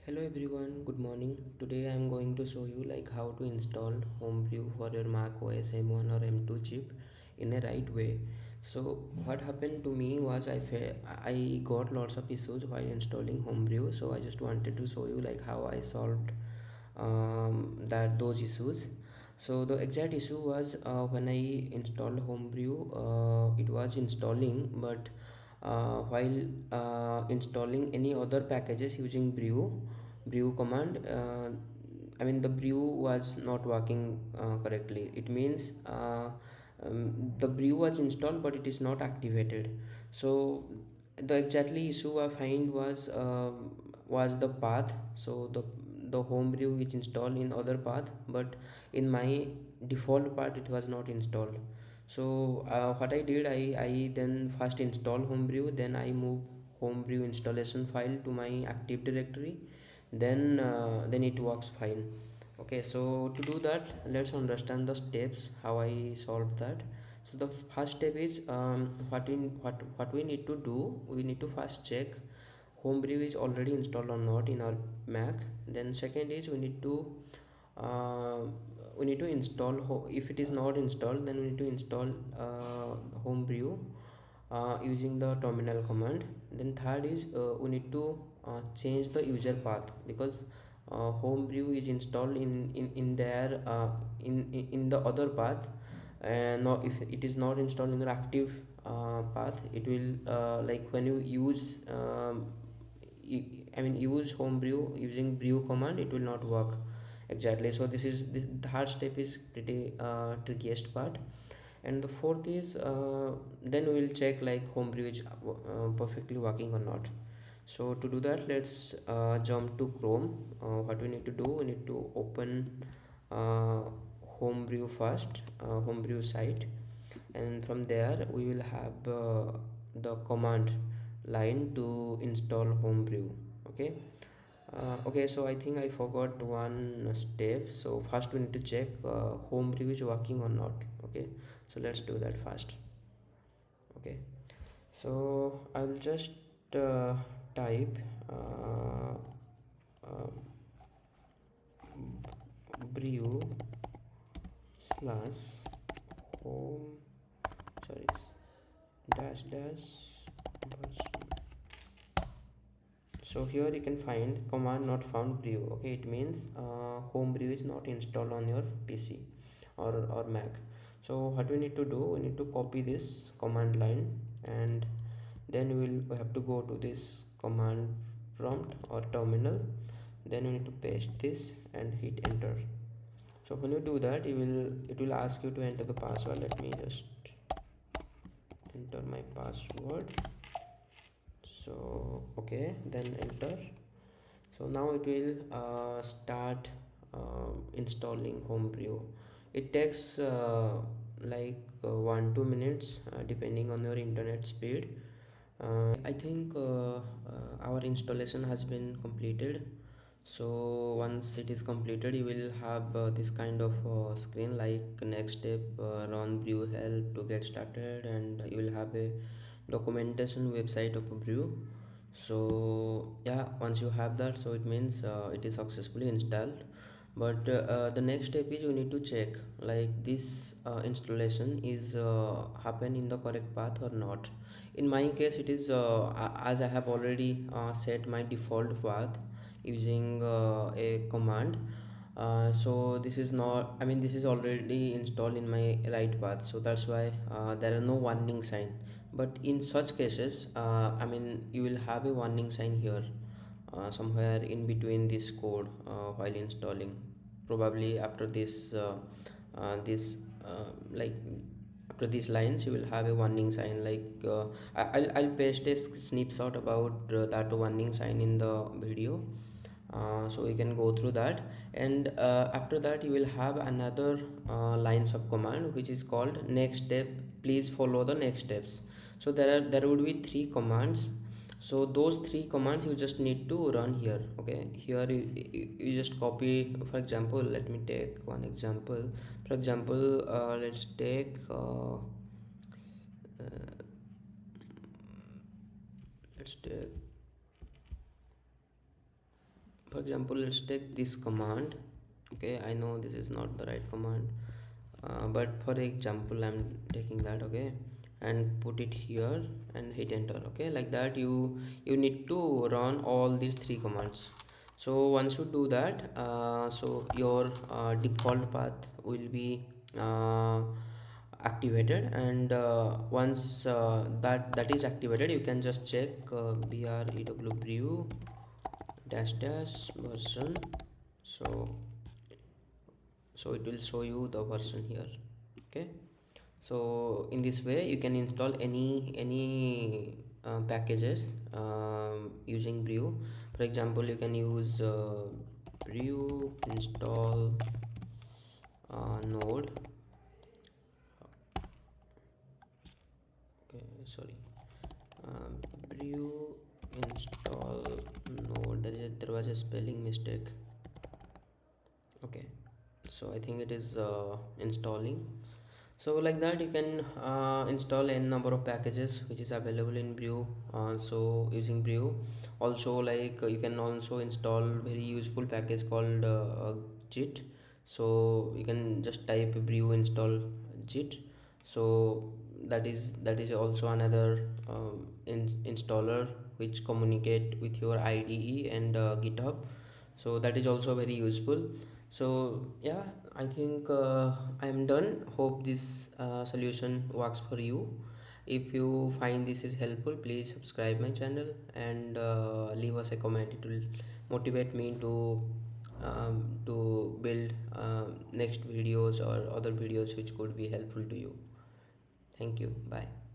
Hello everyone, good morning. Today I am going to show you how to install Homebrew for your macOS M1 or M2 chip in a right way. So what happened to me was I got lots of issues while installing Homebrew, so I just wanted to show you how I solved those issues. So the exact issue was when I installed Homebrew, it was installing, but while installing any other packages using brew command, the brew was not working correctly. It means the brew was installed but it is not activated. So the exactly issue I find was the path. So the Homebrew is installed in other path, but in my default path it was not installed. So what I did, I then first install Homebrew, then I move Homebrew installation file to my active directory, then it works fine. Okay, so to do that, let's understand the steps how I solved that. So the first step is what we need to do. We need to first check Homebrew is already installed or not in our Mac. Then second is uh, we need to install, if it is not installed, then we need to install Homebrew using the terminal command. Then third is we need to change the user path, because Homebrew is installed in the other path, and no, if it is not installed in the active path, it will when you use use Homebrew using brew command, it will not work exactly. So this the hard step is pretty trickiest part. And the fourth is then we will check Homebrew is perfectly working or not. So to do that, let's jump to Chrome. What we need to do, we need to open uh, Homebrew first, Homebrew site, and from there we will have the command line to install Homebrew. Okay. Okay, so I think I forgot one step. So first we need to check Homebrew is working or not. Okay, so let's do that first. Okay, so I'll just uh, type uh, brew slash home, sorry, dash dash version. So here you can find command not found brew. Okay, it means Homebrew is not installed on your PC or Mac. So what we need to do, we need to copy this command line, and then we have to go to this command prompt or terminal. Then we need to paste this and hit enter. So when you do that, it will ask you to enter the password. Let me just enter my password. So okay, then enter. So now it will start installing Homebrew. It takes 1-2 minutes depending on your internet speed. I think our installation has been completed. So once it is completed, you will have this kind of screen like next step, run brew help to get started, and you will have a documentation website of a brew. So yeah, once you have that, so it means it is successfully installed. But the next step is you need to check this installation is happen in the correct path or not. In my case, it is as I have already set my default path using a command. So this is not, this is already installed in my right path, so that's why there are no warning sign. But in such cases, you will have a warning sign here, somewhere in between this code while installing. Probably after this like after these lines, you will have a warning sign. I'll paste a snapshot about that warning sign in the video, so you can go through that. And after that, you will have another lines of command which is called next step, please follow the next steps. So there would be three commands. So those three commands you just need to run here. Okay, here you just copy. For example, let me take one example. For example, let's take let's take For example, let's take this command. Okay, I know this is not the right command, but for example I'm taking that. Okay, and put it here and hit enter. Okay, like that you need to run all these three commands. So once you do that, so your default path will be uh, activated, and once that is activated, you can just check brew brew dash dash version. So it will show you the version here. Okay, so in this way you can install any packages using brew. For example, you can use brew install node. Okay, sorry, brew install node. There was a spelling mistake. Okay, so I think it is installing. So like that you can install n number of packages which is available in brew. So using brew, also like you can also install very useful package called git. So you can just type brew install git. So that is also another installer which communicate with your IDE and GitHub. So that is also very useful. So yeah, I think I'm done. Hope this solution works for you. If you find this is helpful, please subscribe my channel and leave us a comment. It will motivate me to build next videos or other videos which could be helpful to you. Thank you. Bye.